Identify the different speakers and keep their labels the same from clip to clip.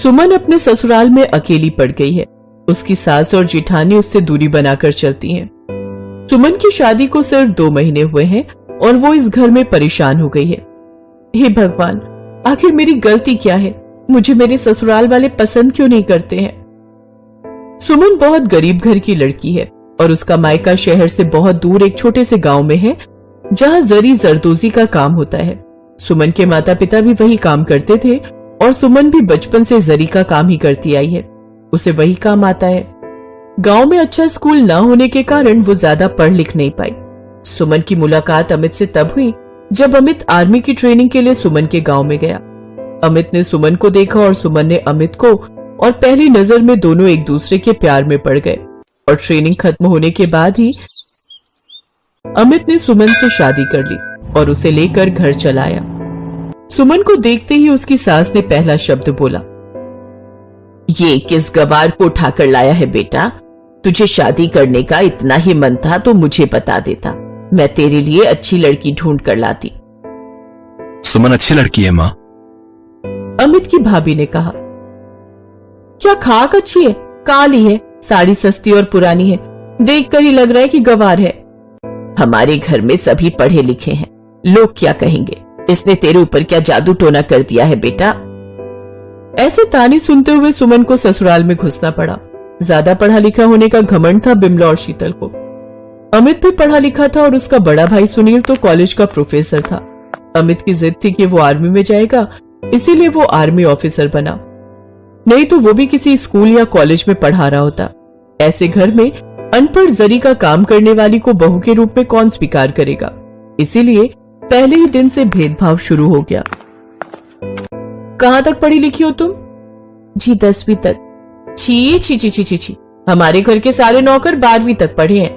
Speaker 1: सुमन अपने ससुराल में अकेली पड़ गई है। उसकी सास और जेठानी उससे दूरी बनाकर चलती हैं। सुमन की शादी को सिर्फ 2 महीने हुए हैं और वो इस घर में परेशान हो गई है। हे भगवान, आखिर मेरी गलती क्या है? मुझे मेरे ससुराल वाले पसंद क्यों नहीं करते हैं? सुमन बहुत गरीब घर की लड़की है और उसका मायका शहर से बहुत दूर एक छोटे से गांव में है, जहां जरी जरदोजी का काम होता है। सुमन के माता पिता भी वही काम करते थे और सुमन भी बचपन से जरी का काम ही करती आई है। उसे वही काम आता है। गांव में अच्छा स्कूल ना होने के कारण वो ज्यादा पढ़ लिख नहीं पाई। सुमन की मुलाकात अमित से तब हुई जब अमित आर्मी की ट्रेनिंग के लिए सुमन के गांव में गया। अमित ने सुमन को देखा और सुमन ने अमित को, और पहली नजर में दोनों एक दूसरे के प्यार में पड़ गए। और ट्रेनिंग खत्म होने के बाद ही अमित ने सुमन से शादी कर ली और उसे लेकर घर चलाया। सुमन को देखते ही उसकी सास ने पहला शब्द बोला, ये किस गवार को उठाकर लाया है बेटा? तुझे शादी करने का इतना ही मन था तो मुझे बता देता, मैं तेरे लिए अच्छी लड़की ढूंढ कर लाती।
Speaker 2: सुमन अच्छी लड़की है माँ।
Speaker 1: अमित की भाभी ने कहा, क्या खाक अच्छी है? काली है, साड़ी सस्ती और पुरानी है, देखकर ही लग रहा है कि गवार है। हमारे घर में सभी पढ़े लिखे हैं, लोग क्या कहेंगे? इसने तेरे ऊपर क्या जादू टोना कर दिया है बेटा? ऐसे ताने सुनते हुए सुमन को ससुराल में घुसना पड़ा। ज्यादा पढ़ा लिखा होने का घमंड था बिमला और शीतल को। अमित भी पढ़ा लिखा था और उसका बड़ा भाई सुनील तो कॉलेज का प्रोफेसर था। अमित की जिद थी कि वो आर्मी में जाएगा, इसीलिए वो आर्मी ऑफिसर बना, नहीं तो वो भी किसी स्कूल या कॉलेज में पढ़ा रहा होता। ऐसे घर में अनपढ़ जरी का काम करने वाली को बहू के रूप में कौन स्वीकार करेगा? इसीलिए पहले ही दिन से भेदभाव शुरू हो गया। कहां तक पढ़ी लिखी हो तुम? जी 10वीं तक। छी छी छी छी छी छी, हमारे घर के सारे नौकर 12वीं तक पढ़े हैं।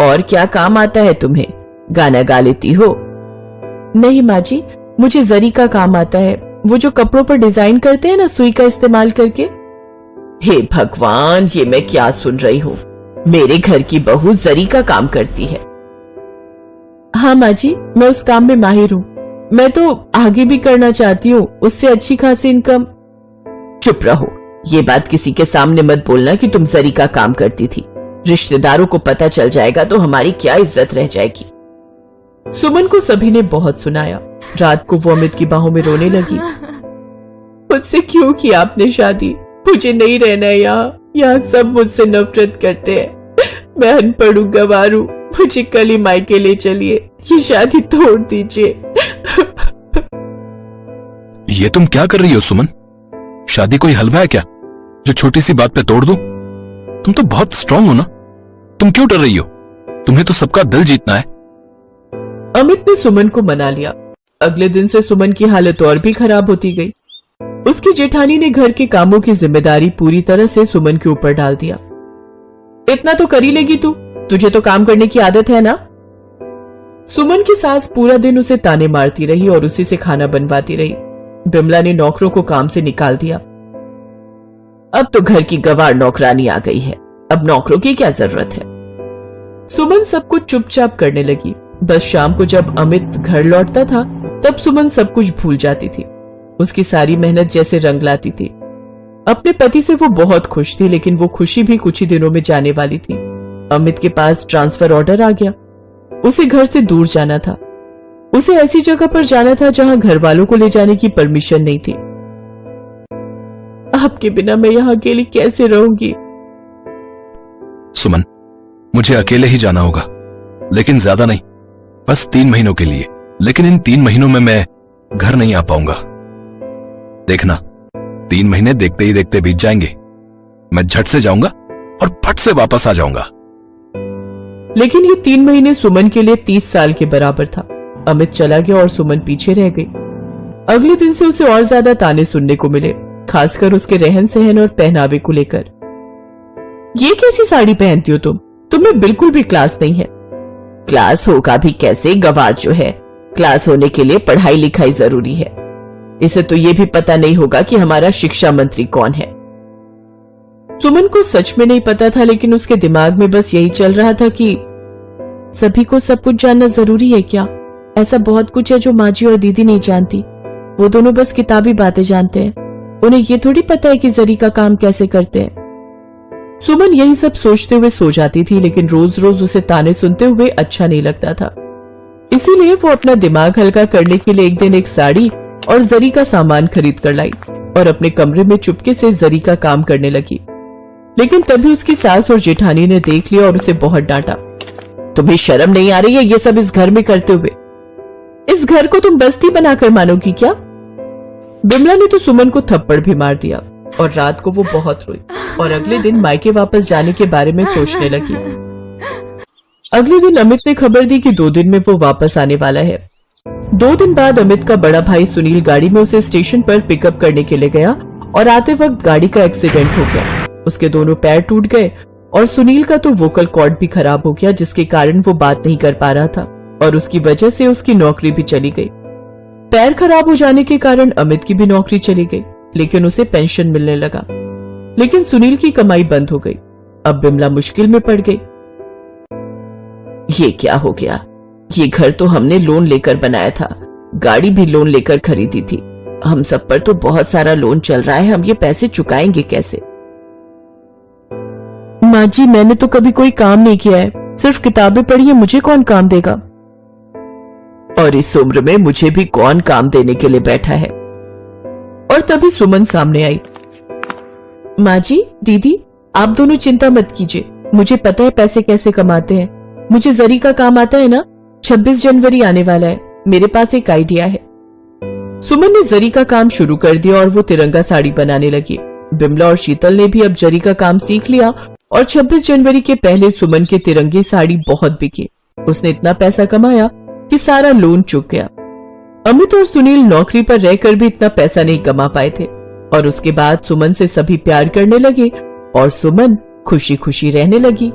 Speaker 1: और क्या काम आता है तुम्हें? गाना गा लेती हो? नहीं माँ जी, मुझे जरी का काम आता है, वो जो कपड़ों पर डिजाइन करते हैं ना सुई का इस्तेमाल करके। हे भगवान, ये मैं क्या सुन रही हूँ? मेरे घर की बहू जरी का काम करती है। हाँ माँ जी, मैं उस काम में माहिर हूँ। मैं तो आगे भी करना चाहती हूँ, उससे अच्छी खासी इनकम। चुप रहो, ये बात किसी के सामने मत बोलना कि तुम जरी का काम करती थी। रिश्तेदारों को पता चल जाएगा तो हमारी क्या इज्जत रह जाएगी। सुमन को सभी ने बहुत सुनाया। रात को वो अमित की बाहों में रोने लगी। मुझसे क्यों की आपने शादी? मुझे नहीं रहना है यहाँ सब मुझसे नफरत करते हैं। मैं अनपढ़ हूँ, गंवार हूँ, मुझे कल ही मायके ले चलिए, ये शादी तोड़ दीजिए।
Speaker 2: ये तुम क्या कर रही हो सुमन? शादी कोई हलवा है क्या जो छोटी सी बात पे तोड़ दूं? तुम तो बहुत स्ट्रांग हो ना, तुम क्यों डर रही हो? तुम्हें तो सबका दिल जीतना है।
Speaker 1: अमित ने सुमन को मना लिया। अगले दिन से सुमन की हालत और भी खराब होती गई। उसकी जेठानी ने घर के कामों की जिम्मेदारी पूरी तरह से सुमन के ऊपर डाल दिया। इतना तो कर ही लेगी तू, तुझे तो काम करने की आदत है ना। सुमन की सास पूरा दिन उसे ताने मारती रही और उसी से खाना बनवाती रही। बिमला ने नौकरों को काम से निकाल दिया। अब तो घर की गंवार नौकरानी आ गई है, अब नौकरों की क्या जरूरत है? सुमन सब कुछ चुपचाप करने लगी। बस शाम को जब अमित घर लौटता था तब सुमन सब कुछ भूल जाती थी। उसकी सारी मेहनत जैसे रंग लाती थी। अपने पति से वो बहुत खुश थी, लेकिन वो खुशी भी कुछ ही दिनों में जाने वाली थी। अमित के पास ट्रांसफर ऑर्डर आ गया। उसे घर से दूर जाना था। उसे ऐसी जगह पर जाना था जहां घर वालों को ले जाने की परमिशन नहीं थी। आपके बिना मैं यहाँ अकेली कैसे रहूंगी?
Speaker 2: सुमन, मुझे अकेले ही जाना होगा, लेकिन ज्यादा नहीं, बस 3 महीनों के लिए। लेकिन इन 3 महीनों में मैं घर नहीं आ पाऊंगा। देखना, 3 महीने देखते ही देखते बीत जाएंगे। मैं झट से जाऊंगा और फट से वापस आ जाऊंगा।
Speaker 1: लेकिन ये 3 महीने सुमन के लिए 30 साल के बराबर था। अमित चला गया और सुमन पीछे रह गई। अगले दिन से उसे और ज्यादा ताने सुनने को मिले, खासकर उसके रहन सहन और पहनावे को लेकर। ये कैसी साड़ी पहनती हो तुम? तुम्हें बिल्कुल भी क्लास नहीं है। क्लास होगा भी कैसे, गंवार जो है। क्लास होने के लिए पढ़ाई लिखाई जरूरी है। इसे तो ये भी पता नहीं होगा कि हमारा शिक्षा मंत्री कौन है। सुमन को सच में नहीं पता था, लेकिन उसके दिमाग में बस यही चल रहा था कि सभी को सब कुछ जानना जरूरी है क्या? ऐसा बहुत कुछ है जो माँ जी और दीदी नहीं जानती। वो दोनों बस किताबी बातें जानते हैं। उन्हें ये थोड़ी पता है कि जरी का काम कैसे करते हैं। सुमन यही सब सोचते हुए सो जाती थी, लेकिन रोज रोज उसे ताने सुनते हुए अच्छा नहीं लगता था। इसीलिए वो अपना दिमाग हल्का करने के लिए एक दिन एक साड़ी और जरी का सामान खरीद कर लाई और अपने कमरे में चुपके से जरी का काम करने लगी। लेकिन तभी उसकी सास और जेठानी ने देख लिया और उसे बहुत डांटा। तुम्हें शर्म नहीं आ रही है ये सब इस घर में करते हुए? इस घर को तुम बस्ती बनाकर मानोगी क्या? बिमला ने तो सुमन को थप्पड़ भी मार दिया और रात को वो बहुत रोई और अगले दिन मायके वापस जाने के बारे में सोचने लगी। अगले दिन अमित ने खबर दी कि 2 दिन में वो वापस आने वाला है। 2 दिन बाद अमित का बड़ा भाई सुनील गाड़ी में उसे स्टेशन पर पिकअप करने के लिए गया और आते वक्त गाड़ी का एक्सीडेंट हो गया। उसके दोनों पैर टूट गए और सुनील का तो वोकल कॉर्ड भी खराब हो गया, जिसके कारण वो बात नहीं कर पा रहा था और उसकी वजह से उसकी नौकरी भी चली गई। पैर खराब हो जाने के कारण अमित की भी नौकरी चली गई, लेकिन उसे पेंशन मिलने लगा। लेकिन सुनील की कमाई बंद हो गई। अब बिमला मुश्किल में पड़ गई। ये क्या हो गया? ये घर तो हमने लोन लेकर बनाया था, गाड़ी भी लोन लेकर खरीदी थी। हम सब पर तो बहुत सारा लोन चल रहा है, हम ये पैसे चुकाएंगे कैसे? माँ जी, मैंने तो कभी कोई काम नहीं किया है, सिर्फ किताबें पढ़ी है, मुझे कौन काम देगा? और इस उम्र में मुझे भी कौन काम देने के लिए बैठा है? और तभी सुमन सामने आई। माँ जी, दीदी, आप दोनों चिंता मत कीजिए, मुझे पता है पैसे कैसे कमाते हैं। मुझे जरी का काम आता है ना। 26 जनवरी आने वाला है, मेरे पास एक आइडिया है। सुमन ने जरी का काम शुरू कर दिया और वो तिरंगा साड़ी बनाने लगी। बिमला और शीतल ने भी अब जरी का काम सीख लिया और 26 जनवरी के पहले सुमन के तिरंगे साड़ी बहुत बिकी। उसने इतना पैसा कमाया कि सारा लोन चुक गया। अमित और सुनील नौकरी पर रहकर भी इतना पैसा नहीं कमा पाए थे और उसके बाद सुमन से सभी प्यार करने लगे और सुमन खुशी खुशी रहने लगी।